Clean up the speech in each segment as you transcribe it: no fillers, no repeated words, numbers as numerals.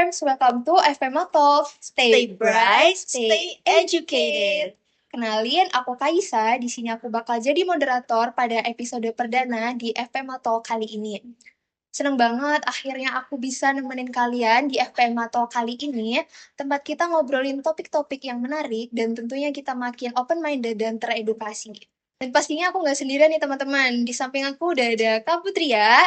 friends, welcome to FMA Talk. Stay bright, stay educated. Kenalin, aku Kaisa. Di sini aku bakal jadi moderator pada episode perdana di FMA Talk kali ini. Seneng banget akhirnya aku bisa nemenin kalian di FPMA Talk kali ini. Tempat kita ngobrolin topik-topik yang menarik dan tentunya kita makin open-minded dan teredukasi. Dan pastinya aku nggak sendirian nih teman-teman. Di samping aku udah ada Kak Putri ya.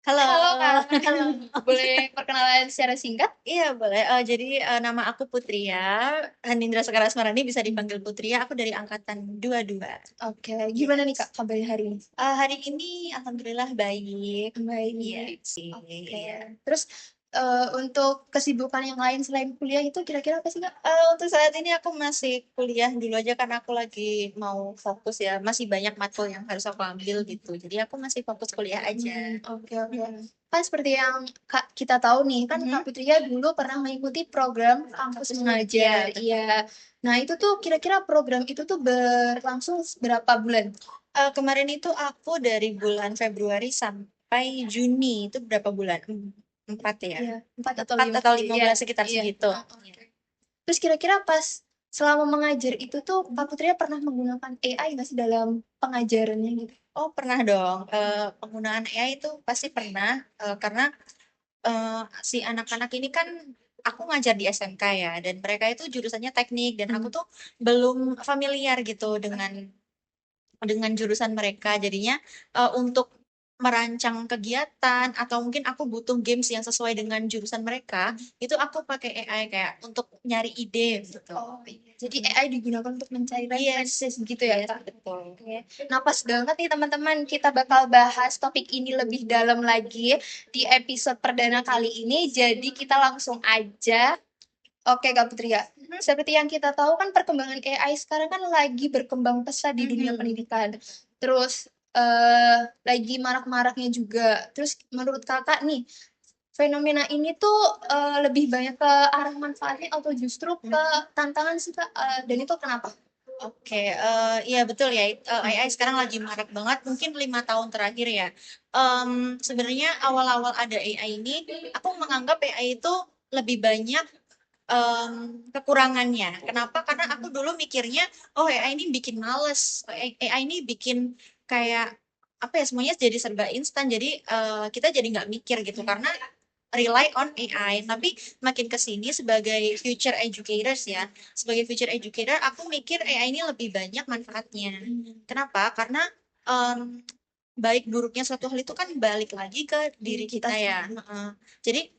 Halo. Halo Kak. Boleh perkenalan secara singkat? Iya boleh. Jadi nama aku Putri ya. Hanindra Sekar Asmarani, bisa dipanggil Putri ya. Aku dari angkatan 22. Oke, gimana nih Kak kabarnya hari ini? Hari ini alhamdulillah baik. Baik. Iya. Oke. Terus untuk kesibukan yang lain selain kuliah itu kira-kira apa sih Kak? Untuk saat ini aku masih kuliah dulu aja karena aku lagi mau fokus ya. Masih banyak matkul yang harus aku ambil gitu. Jadi aku masih fokus kuliah aja. Oke. Kan seperti yang kita tahu nih, kan Kak Putria dulu pernah mengikuti program kampus mengajar. Iya. Nah, itu tuh kira-kira program itu tuh berlangsung berapa bulan? Kemarin itu aku dari bulan Februari sampai Juni, itu berapa bulan? 4 ya? Iya, 4 atau 4 atau 5 5 bulan sekitar segitu. Terus kira-kira pas selama mengajar itu tuh Kak Putria pernah menggunakan AI nggak sih dalam pengajarannya gitu? Oh pernah dong. Penggunaan AI itu pasti pernah, karena si anak-anak ini kan aku ngajar di SMK ya, dan mereka itu jurusannya teknik dan aku tuh belum familiar gitu dengan jurusan mereka. Jadinya untuk merancang kegiatan atau mungkin aku butuh games yang sesuai dengan jurusan mereka, itu aku pakai AI kayak untuk nyari ide gitu. Oh iya. Jadi AI digunakan untuk mencari references gitu ya Kak? Betul. Oke. Nah pas banget nih teman-teman, kita bakal bahas topik ini lebih dalam lagi di episode perdana kali ini. Jadi kita langsung aja. Oke Kak Putri ya, seperti yang kita tahu kan perkembangan AI sekarang kan lagi berkembang pesat di dunia pendidikan. Terus lagi marak-maraknya juga. Terus menurut kakak nih, fenomena ini tuh lebih banyak ke arah manfaatnya atau justru ke tantangan sih Kak? Dan itu kenapa? Oke, iya betul ya. AI sekarang lagi marak banget. Mungkin 5 tahun terakhir ya. Sebenarnya awal-awal ada AI ini, aku menganggap AI itu lebih banyak kekurangannya. Kenapa? Karena aku dulu mikirnya, oh AI ini bikin males, AI ini bikin kayak apa ya, semuanya jadi serba instan. Jadi kita jadi nggak mikir gitu karena rely on AI. Tapi makin kesini sebagai future educators ya, sebagai future educator aku mikir AI ini lebih banyak manfaatnya. Kenapa? Karena baik buruknya suatu hal itu kan balik lagi ke diri kita ya. Jadi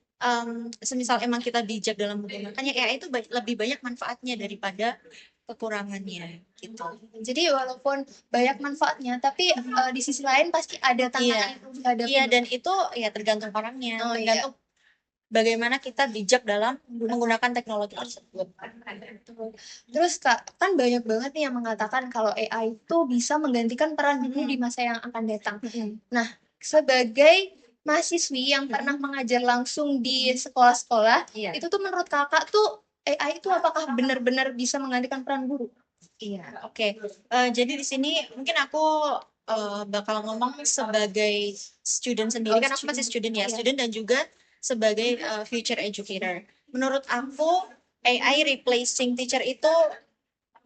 semisal emang kita bijak dalam menggunakannya, AI itu lebih banyak manfaatnya daripada kekurangannya gitu. Jadi walaupun banyak manfaatnya, tapi di sisi lain pasti ada tantangan yang harus dihadapi. Iya, dan itu ya tergantung orangnya, tergantung bagaimana kita bijak dalam menggunakan teknologi tersebut. Terus Kak, kan banyak banget nih yang mengatakan kalau AI itu bisa menggantikan peran guru di masa yang akan datang. Nah, sebagai mahasiswi yang pernah mengajar langsung di sekolah-sekolah, itu tuh menurut kakak tuh AI itu apakah benar-benar bisa menggantikan peran guru? Iya, oke. Jadi di sini mungkin aku bakal ngomong sebagai student sendiri, kan aku masih student ya, student dan juga sebagai future educator. Menurut aku AI replacing teacher itu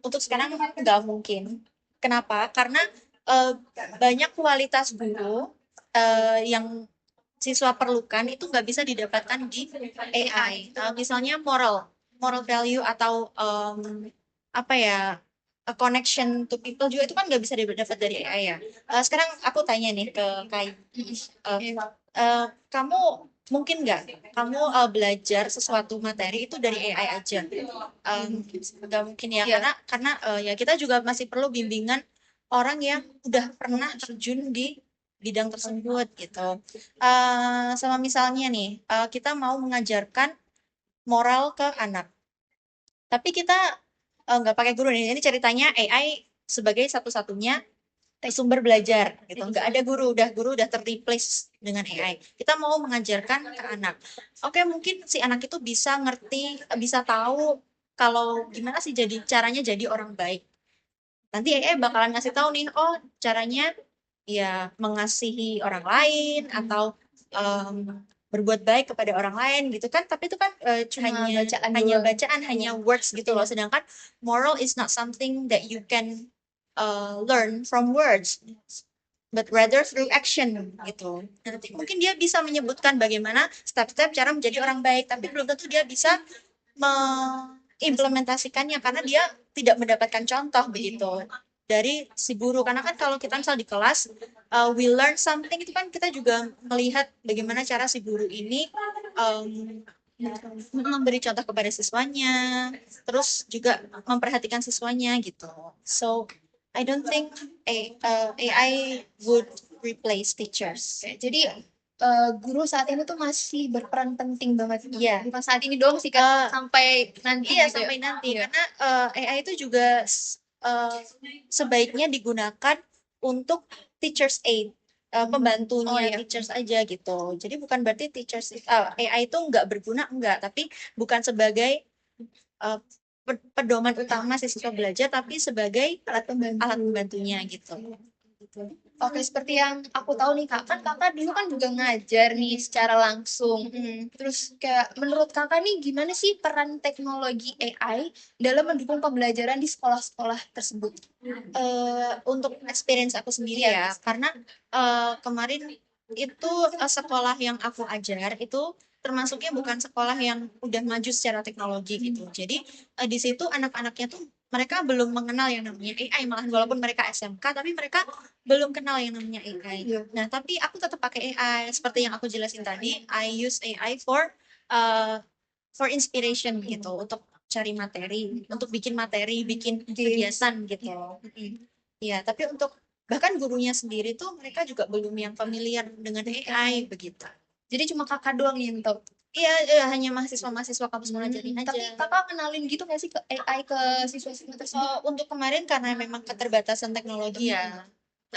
untuk sekarang nggak mungkin. Kenapa? Karena banyak kualitas guru yang siswa perlukan itu nggak bisa didapatkan di AI. Misalnya moral value atau apa ya, a connection to people juga itu kan nggak bisa didapat dari AI ya. Sekarang aku tanya nih ke Kai, kamu mungkin nggak kamu belajar sesuatu materi itu dari AI aja? Nggak mungkin ya, karena ya kita juga masih perlu bimbingan orang yang udah pernah terjun di bidang tersebut gitu. Sama misalnya nih, kita mau mengajarkan moral ke anak, tapi kita nggak pakai guru nih. Ini ceritanya AI sebagai satu-satunya sumber belajar gitu. Nggak ada guru, udah terreplace dengan AI. Kita mau mengajarkan ke anak. Oke, mungkin si anak itu bisa ngerti, bisa tahu kalau gimana sih caranya jadi orang baik. Nanti AI bakalan ngasih tahu nih, oh caranya ya mengasihi orang lain atau berbuat baik kepada orang lain gitu kan, tapi itu kan Cuma hanya bacaan hanya doang. bacaan, hanya words gitu loh. Sedangkan moral is not something that you can learn from words, but rather through action gitu. Nanti mungkin dia bisa menyebutkan bagaimana step-step cara menjadi orang baik, tapi belum tentu dia bisa mengimplementasikannya karena dia tidak mendapatkan contoh begitu dari si guru. Karena kan kalau kita misal di kelas we learn something, itu kan kita juga melihat bagaimana cara si guru ini memberi contoh kepada siswanya, terus juga memperhatikan siswanya gitu. So I don't think AI would replace teachers. Jadi guru saat ini tuh masih berperan penting banget. Iya. Bukan saat ini doang sih kan, sampai nanti Iya, gitu ya. sampai nanti. Iya. Karena AI itu juga sebaiknya digunakan untuk teachers aid, pembantunya Oh, iya. teachers aja gitu. Jadi bukan berarti AI itu nggak berguna, enggak, tapi bukan sebagai uh, pedoman utama siswa belajar, tapi sebagai Alat pembantu. alat pembantunya gitu. Oke, seperti yang aku tahu nih kak, kan kakak dulu kan juga ngajar nih secara langsung. Terus kayak menurut kakak nih gimana sih peran teknologi AI dalam mendukung pembelajaran di sekolah-sekolah tersebut? Untuk experience aku sendiri Iya. ya, karena kemarin itu sekolah yang aku ajar itu termasuknya bukan sekolah yang udah maju secara teknologi gitu. Jadi di situ anak-anaknya tuh mereka belum mengenal yang namanya AI, malahan walaupun mereka SMK tapi mereka belum kenal yang namanya AI. Iya. Nah, tapi aku tetap pakai AI seperti yang aku jelasin tadi. I use AI for inspiration gitu, untuk cari materi, untuk bikin materi, bikin kegiatan gitu. Iya, tapi untuk bahkan gurunya sendiri tuh mereka juga belum yang familiar dengan AI begitu. Jadi cuma kakak doang yang tahu. Iya, hanya mahasiswa-mahasiswa kampus Munajarin aja. Tapi kakak kenalin gitu nggak sih ke AI ke siswa-siswa tersebut? Untuk kemarin karena memang keterbatasan teknologi ya,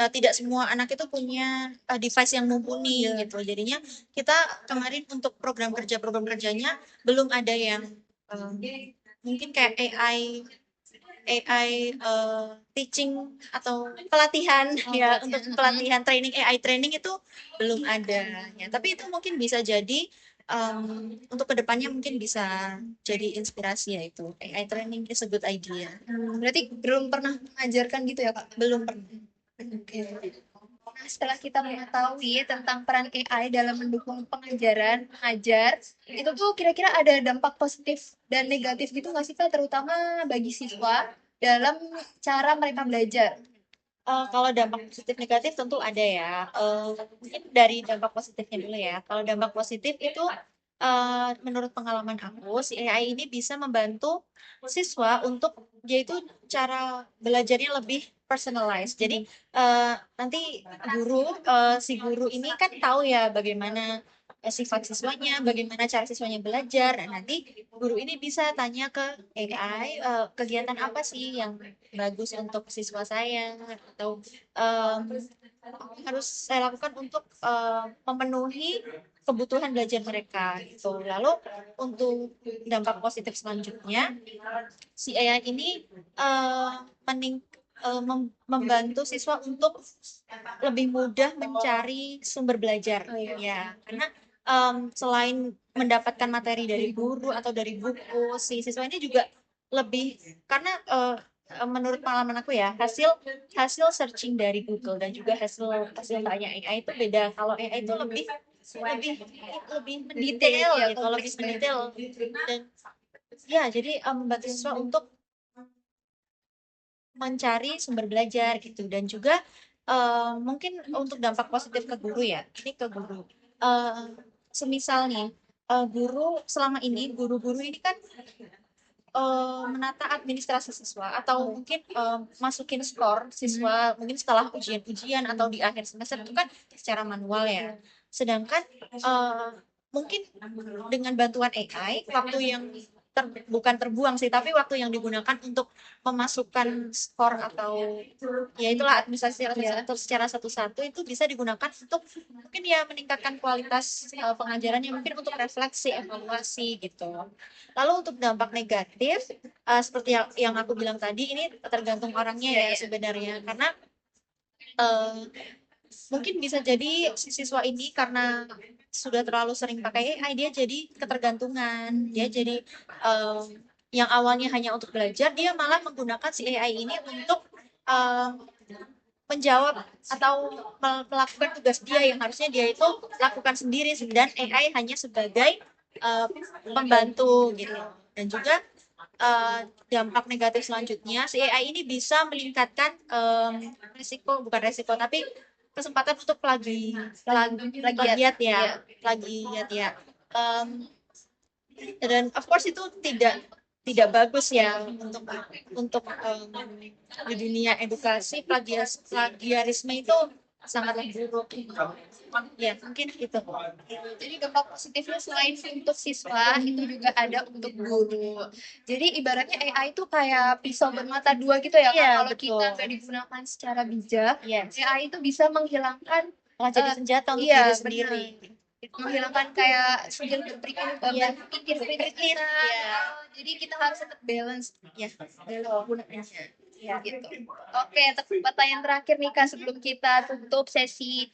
tidak semua anak itu punya device yang mumpuni gitu. Jadinya kita kemarin untuk program kerjanya belum ada yang mungkin kayak AI teaching atau pelatihan ya, untuk pelatihan training AI training itu belum ada ya. Tapi itu mungkin bisa jadi untuk kedepannya mungkin bisa jadi inspirasi ya, itu AI training is a good idea. Berarti belum pernah mengajarkan gitu ya kak? Belum pernah. Oke. Nah, setelah kita mengetahui tentang peran AI dalam mendukung pengajaran, mengajar, itu tuh kira-kira ada dampak positif dan negatif gitu nggak sih kak, terutama bagi siswa dalam cara mereka belajar? Kalau dampak positif negatif tentu ada ya. Mungkin dari dampak positifnya dulu ya. Kalau dampak positif itu menurut pengalaman aku, si AI ini bisa membantu siswa untuk dia itu cara belajarnya lebih personalized. Jadi nanti si guru ini kan tahu ya bagaimana sifat siswanya, bagaimana cara siswanya belajar. Nah, nanti guru ini bisa tanya ke AI, kegiatan apa sih yang bagus untuk siswa saya, atau harus saya lakukan untuk memenuhi kebutuhan belajar mereka gitu. Lalu untuk dampak positif selanjutnya, si AI ini membantu siswa untuk lebih mudah mencari sumber belajar ya, karena selain mendapatkan materi dari guru atau dari buku, si siswa ini juga lebih, karena menurut pengalaman aku ya, hasil hasil searching dari Google dan juga hasil hasil tanya AI itu beda. Kalau AI itu lebih lebih lebih mendetail Ya, gitu, lebih mendetail, dan ya jadi membantu siswa untuk mencari sumber belajar gitu. Dan juga mungkin untuk dampak positif ke guru ya, ini ke guru. Semisal nih guru selama ini, guru-guru ini kan menata administrasi siswa, atau mungkin masukin skor siswa mungkin setelah ujian-ujian atau di akhir semester itu kan secara manual ya. Sedangkan mungkin dengan bantuan AI, waktu yang bukan terbuang sih, tapi waktu yang digunakan untuk memasukkan skor atau ya itulah administrasi secara satu-satu itu bisa digunakan untuk mungkin ya meningkatkan kualitas pengajarannya, mungkin untuk refleksi, evaluasi gitu. Lalu untuk dampak negatif, seperti yang aku bilang tadi, ini tergantung orangnya ya sebenarnya, karena Mungkin bisa jadi si siswa ini karena sudah terlalu sering pakai AI, dia jadi ketergantungan, dia jadi yang awalnya hanya untuk belajar, dia malah menggunakan si AI ini untuk em, menjawab atau melakukan tugas dia yang harusnya dia itu lakukan sendiri, dan AI hanya sebagai pembantu gitu. Dan juga dampak negatif selanjutnya, si AI ini bisa meningkatkan risiko, bukan risiko tapi kesempatan untuk plagiat ya, Iya. plagiat ya. Em, dan of course itu tidak bagus ya untuk di dunia edukasi. Plagiarisme itu sangatlah buruk ya, mungkin itu. Jadi dampak positifnya selain untuk siswa itu juga ada untuk guru. Jadi ibaratnya AI itu kayak pisau bermata dua gitu ya Kak. Iya, Kalau betul. kita nggak digunakan secara bijak, Yes. AI itu bisa menghilangkan Malah jadi senjata untuk iya diri sendiri. benar. Menghilangkan kayak skill Iya. berpikir kita. Iya. Jadi kita harus tetap balance Ya, dalam penggunaannya. Ya. gitu. Oke, pertanyaan terakhir nih Kak sebelum kita tutup sesi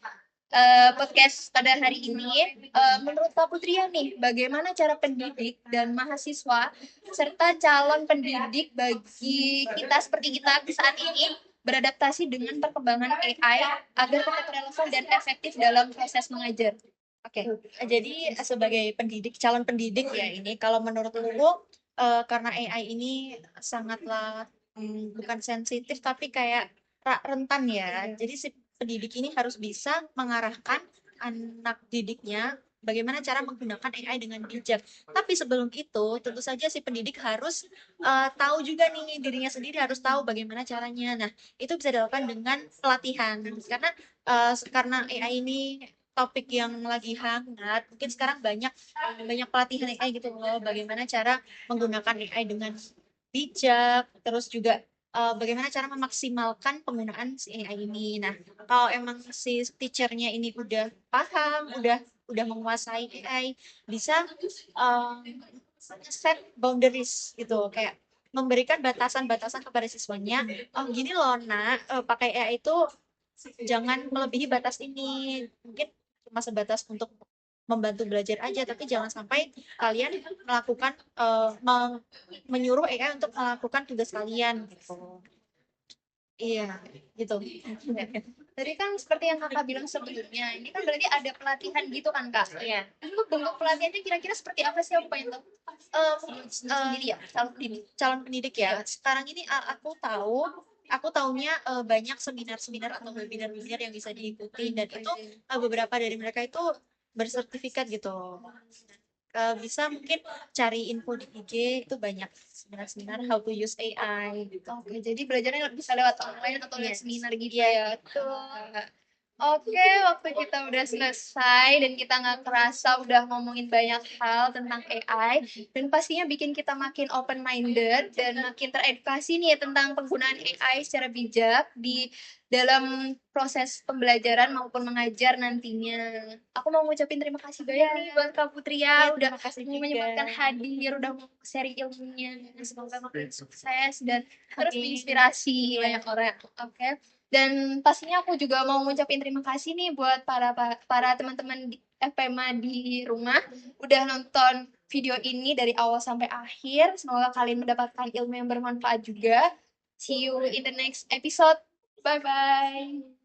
podcast pada hari ini. Menurut Kak Putria nih, bagaimana cara pendidik dan mahasiswa serta calon pendidik bagi kita seperti kita saat ini beradaptasi dengan perkembangan AI agar tetap relevan dan efektif dalam proses mengajar? Oke, jadi sebagai pendidik, calon pendidik ya ini, kalau menurutku karena AI ini sangatlah bukan sensitif tapi kayak rentan ya. Jadi si pendidik ini harus bisa mengarahkan anak didiknya bagaimana cara menggunakan AI dengan bijak. Tapi sebelum itu, tentu saja si pendidik harus tahu juga nih, dirinya sendiri harus tahu bagaimana caranya. Nah, itu bisa dilakukan dengan pelatihan. Karena AI ini topik yang lagi hangat, mungkin sekarang banyak banyak pelatihan AI gitu loh, bagaimana cara menggunakan AI dengan bijak, terus juga bagaimana cara memaksimalkan penggunaan si AI ini. Nah, kalau emang si teachernya ini udah paham, udah menguasai AI, bisa um, set boundaries gitu, kayak memberikan batasan-batasan kepada siswanya. Oh gini loh nak, pakai AI itu jangan melebihi batas ini. Mungkin cuma sebatas untuk membantu belajar aja, tapi jangan sampai kalian melakukan menyuruh AI untuk melakukan tugas kalian gitu. Iya, gitu. Tadi kan seperti yang kakak bilang sebelumnya, ini kan berarti ada pelatihan gitu kan kak? Iya. Untuk bentuk pelatihannya kira-kira seperti apa sih? Aku pengen tahu. Sendiri ya, calon pendidik. Calon pendidik ya. Sekarang ini aku taunya banyak seminar-seminar atau webinar-webinar yang bisa diikuti, dan itu beberapa dari mereka itu bersertifikat gitu. Bisa mungkin cari info di IG, itu banyak seminar-seminar how to use AI gitu. Oke, jadi belajarnya bisa lewat online atau lewat Yes. seminar gitu Iya, ya. Tuh. Oke, waktu kita udah selesai dan kita nggak kerasa udah ngomongin banyak hal tentang AI dan pastinya bikin kita makin open minded dan makin teredukasi nih tentang penggunaan AI secara bijak di dalam proses pembelajaran maupun mengajar nantinya. Aku mau ngucapin terima kasih banyak nih buat Kak Putria Iya, udah terima kasih mau juga. menyempatkan hadir, udah mau sharing ilmunya. Semoga makin sukses dan terus Amin. menginspirasi banyak orang. Oke. Dan pastinya aku juga mau ngucapin terima kasih nih buat para teman-teman di FPMA di rumah udah nonton video ini dari awal sampai akhir. Semoga kalian mendapatkan ilmu yang bermanfaat juga. See you in the next episode. Bye bye.